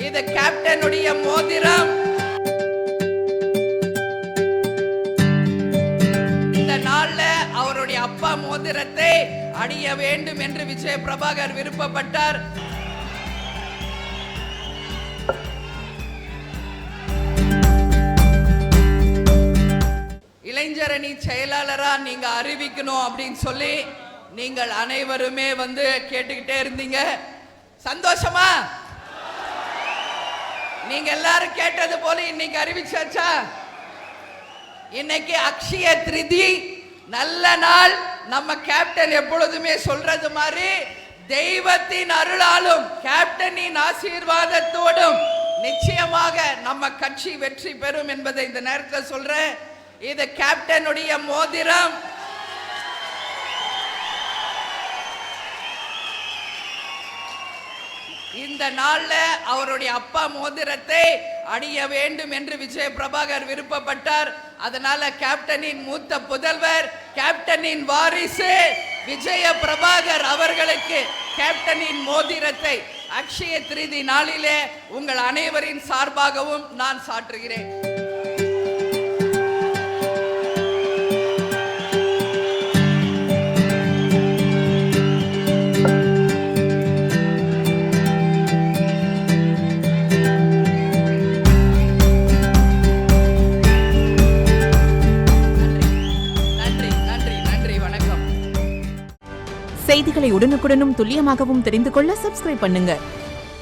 இது கேப்டனுடைய மோதிரம். இந்த நாள்ல அவருடைய அப்பா மோதிரத்தை அணிய வேண்டும் என்று விஜய பிரபாகர் விருப்பப்பட்டார். இளைஞரணி செயலாளரா நீங்க அறிவிக்கணும் அப்படின்னு சொல்லி நீங்கள் அனைவருமே கேட்டுக்கிட்டே இருந்தீங்க. சந்தோஷமா? நீங்க எல்லாரும் கேட்டது போல இன்னைக்கு அறிவிச்சாச்சா? இன்னைக்கு அக்ஷய திருதி, நல்ல நாள். நம்ம கேப்டன் எப்பொழுதுமே சொல்றது மாதிரி தெய்வத்தின் அருளாலும் கேப்டனின் ஆசீர்வாதத்தோடும் நிச்சயமாக நம்ம கட்சி வெற்றி பெறும் என்பதை இந்த நேரத்தில் சொல்றேன். இது கேப்டனுடைய மோதிரம். இந்த நாள்ல அவருடைய அப்பா மோதிரத்தை அணிய வேண்டும் என்று விஜய பிரபாகர் விருப்பப்பட்டார். அதனால கேப்டனின் மூத்த புதல்வர், கேப்டனின் வாரிசு விஜய பிரபாகர் அவர்களுக்கு கேப்டனின் மோதிரத்தை அக்ஷய திருதி நாளிலே உங்கள் அனைவரின் சார்பாகவும் நான் சாற்றுகிறேன். செய்திகளை உடனுக்குடனும் துல்லியமாகவும் தெரிந்து கொள்ள சப்ஸ்கிரைப் பண்ணுங்க.